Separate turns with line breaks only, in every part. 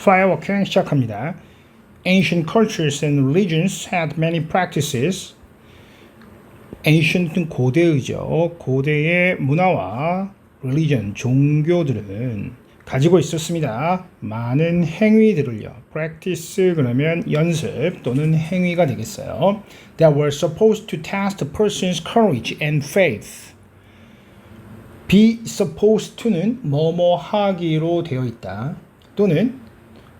Fireworking 시작합니다. Ancient cultures and religions had many practices. Ancient은 고대의죠. 고대의 문화와 religion, 종교들은 가지고 있었습니다. 많은 행위들을요. practice 그러면 연습 또는 행위가 되겠어요. That were supposed to test a person's courage and faith. be supposed to는 뭐뭐 하기로 되어 있다. 또는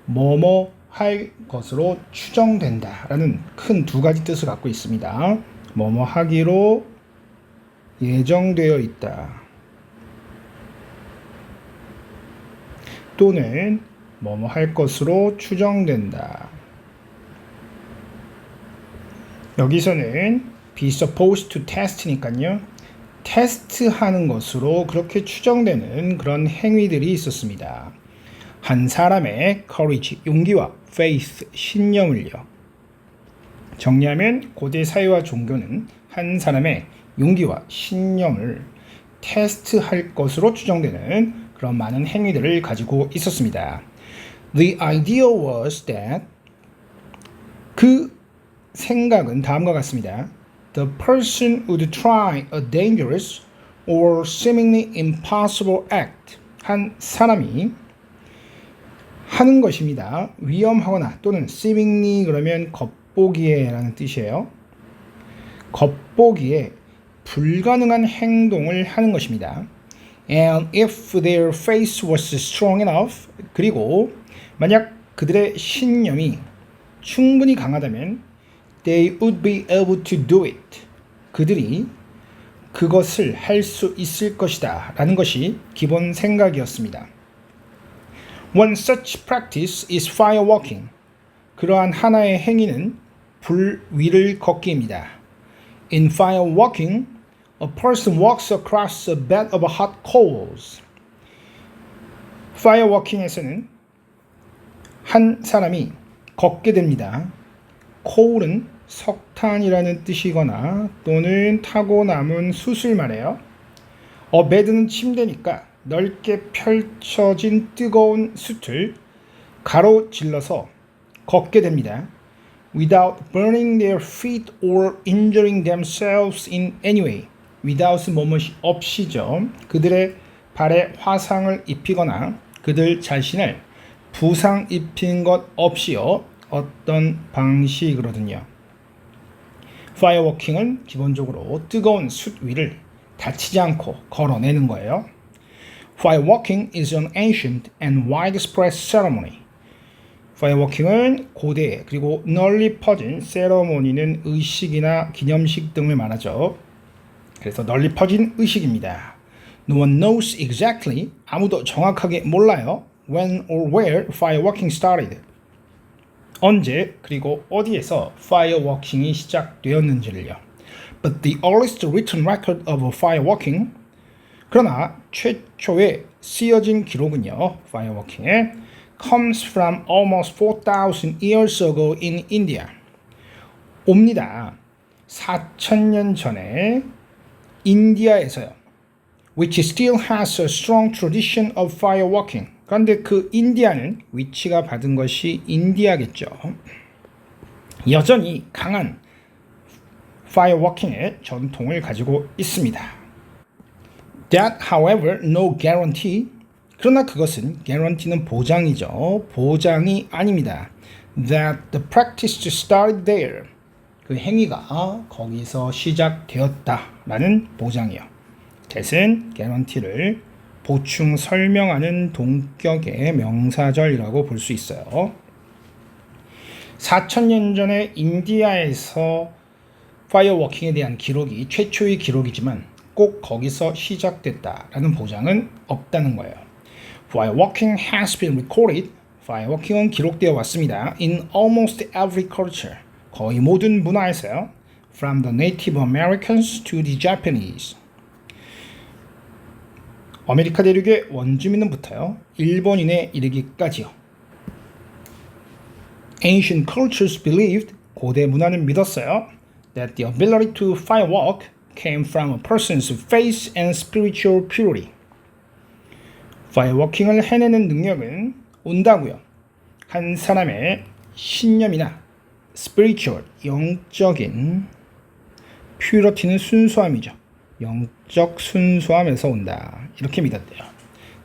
뭐뭐 할 것으로 추정된다 라는 큰 두 가지 뜻을 갖고 있습니다. 뭐뭐 하기로 예정되어 있다. 또는 뭐뭐 할 것으로 추정된다. 여기서는 be supposed to test니까요. 테스트하는 것으로 그렇게 추정되는 그런 행위들이 있었습니다. 한 사람의 courage, 용기와 faith, 신념을요. 정리하면 고대 사회와 종교는 한 사람의 용기와 신념을 테스트할 것으로 추정되는 그런 많은 행위들을 가지고 있었습니다. The idea was that 그 생각은 다음과 같습니다. The person would try a dangerous or seemingly impossible act. 한 사람이 하는 것입니다. 위험하거나 또는 seemingly 그러면 겉보기에 라는 뜻이에요. 겉보기에 불가능한 행동을 하는 것입니다. And if their faith was strong enough, 그리고 만약 그들의 신념이 충분히 강하다면 they would be able to do it. 그들이 그것을 할 수 있을 것이다 라는 것이 기본 생각이었습니다. One such practice is firewalking. 그러한 하나의 행위는 불 위를 걷기입니다. In firewalking, a person walks across a bed of hot coals. firewalking에서는 한 사람이 걷게 됩니다. coal은 석탄이라는 뜻이거나 또는 타고 남은 숯을 말해요. bed는 침대니까 넓게 펼쳐진 뜨거운 숯을 가로질러서 걷게 됩니다. Without burning their feet or injuring themselves in any way. without 뭐뭇이 없이죠. 그들의 발에 화상을 입히거나 그들 자신을 부상 입힌 것 없이요. 어떤 방식으로든요. 파이어워킹은 기본적으로 뜨거운 숯 위를 다치지 않고 걸어내는 거예요. Firewalking is an ancient and widespread ceremony. 파이어워킹은 고대 그리고 널리 퍼진 세러모니는 의식이나 기념식 등을 말하죠. 그래서 널리 퍼진 의식입니다. No one knows exactly, 아무도 정확하게 몰라요. When or where firewalking started. 언제 그리고 어디에서 firewalking이 시작되었는지를요. But the earliest written record of firewalking, 그러나 최초의 쓰여진 기록은요. firewalking에 comes from almost 4,000 years ago in India. 옵니다. 4,000년 전에 인디아에서요. Which still has a strong tradition of firewalking. 그런데 그 인디아는 위치가 받은 것이 인디아겠죠. 여전히 강한 firewalking의 전통을 가지고 있습니다. That, however, no guarantee. 그러나 그것은 guarantee는 보장이죠. 보장이 아닙니다. That the practice started there. 그 행위가 거기서 시작되었다라는 보장이요. that은 guarantee를 보충 설명하는 동격의 명사절이라고 볼 수 있어요. 4,000년 전에 인디아에서 파이어워킹에 대한 기록이 최초의 기록이지만 꼭 거기서 시작됐다라는 보장은 없다는 거예요. Fireworking has been recorded. Fireworking은 기록되어 왔습니다. In almost every culture. 거의 모든 문화에서요. From the Native Americans to the Japanese. 아메리카 대륙의 원주민은부터요. 일본인에 이르기까지요. Ancient cultures believed, 고대 문화는 믿었어요. That the ability to firework came from a person's faith and spiritual purity. 파이어워킹을 해내는 능력은 온다고요. 한 사람의 신념이나 spiritual, 영적인 purity는 순수함이죠. 영적 순수함에서 온다. 이렇게 믿었대요.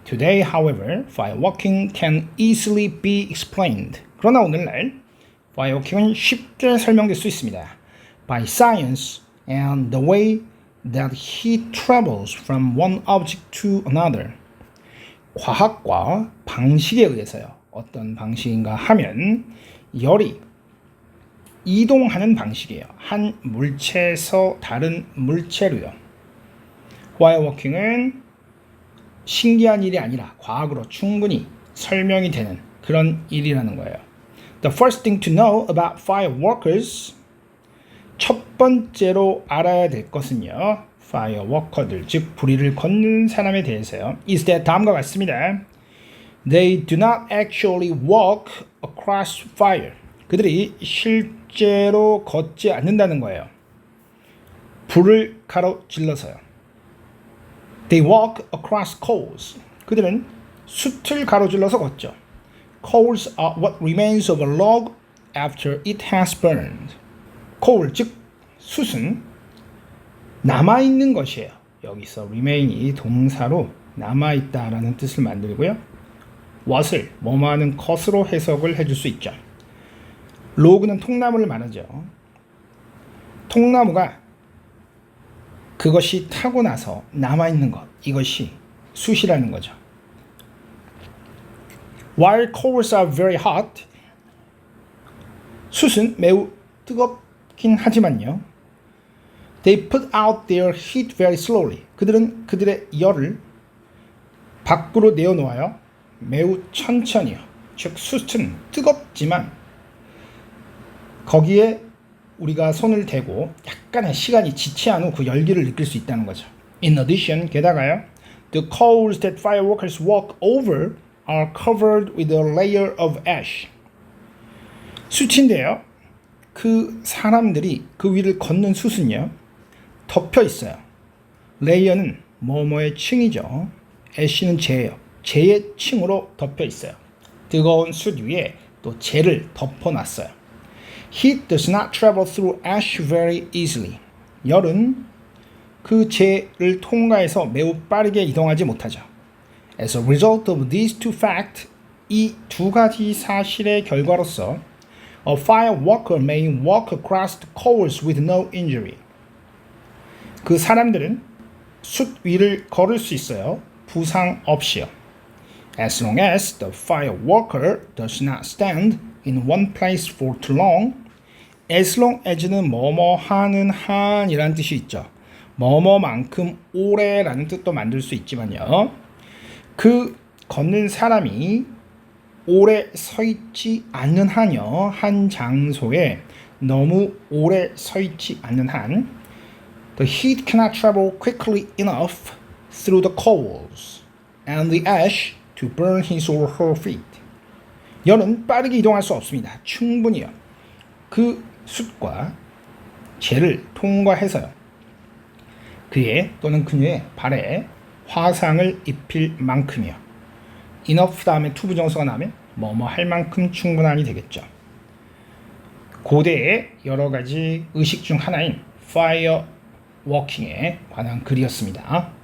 Today, however, firewalking can easily be explained. 그러나 오늘날 firewalking은 쉽게 설명될 수 있습니다. By science and the way that heat travels from one object to another. 과학과 방식에 의해서요. 어떤 방식인가 하면 열이 이동하는 방식이에요. 한 물체에서 다른 물체로요. firewalking은 신기한 일이 아니라 과학으로 충분히 설명이 되는 그런 일이라는 거예요. The first thing to know about fireworkers, 첫 번째로 알아야 될 것은요. fireworker들, 즉 불의를 걷는 사람에 대해서요. is that 다음과 같습니다. They do not actually walk across fire. 그들이 실제로 걷지 않는다는 거예요. 불을 가로질러서요. They walk across coals. 그들은 숯을 가로질러서 걷죠. Coals are what remains of a log after it has burned. coal, 즉 숯은 남아있는 것이에요. 여기서 remain이 동사로 남아있다라는 뜻을 만들고요. what을 뭐뭐하는 것으로 해석을 해줄 수 있죠. log는 통나무를 말하죠. 통나무가 그것이 타고 나서 남아있는 것, 이것이 숯이라는 거죠. While coals are very hot, 숯은 매우 뜨겁긴 하지만요. They put out their heat very slowly. 그들은 그들의 열을 밖으로 내어놓아요. 매우 천천히요. 즉 숯은 뜨겁지만 거기에 우리가 손을 대고 약간의 시간이 지체한 후 그 열기를 느낄 수 있다는 거죠. In addition, 게다가요, the coals that fireworkers walk over are covered with a layer of ash. 숯인데요, 그 사람들이 그 위를 걷는 숯은요, 덮여 있어요. 레이어는 뭐뭐의 층이죠. 애쉬는 재예요. 재의 층으로 덮여 있어요. 뜨거운 숯 위에 또 재를 덮어놨어요. Heat does not travel through ash very easily. 열은 그 재를 통과해서 매우 빠르게 이동하지 못하죠. As a result of these two facts, 이 두 가지 사실의 결과로서 a fireworker may walk across the coals with no injury. 그 사람들은 숯 위를 걸을 수 있어요. 부상 없이요. As long as the fireworker does not stand in one place for too long. As long as는 뭐뭐 하는 한이라는 뜻이 있죠. 뭐뭐만큼 오래라는 뜻도 만들 수 있지만요. 그 걷는 사람이 오래 서 있지 않는 한요. 한 장소에 너무 오래 서 있지 않는 한 The heat cannot travel quickly enough through the coals and the ash to burn his or her feet. 열은 빠르게 이동할 수 없습니다. 충분히요. 그 숯과 재를 통과해서요. 그의 또는 그녀의 발에 화상을 입힐 만큼이요. enough 다음에 to 부정사가 나오면 뭐뭐 할 만큼 충분한이 되겠죠. 고대의 여러 가지 의식 중 하나인 fire walking에 관한 글이었습니다.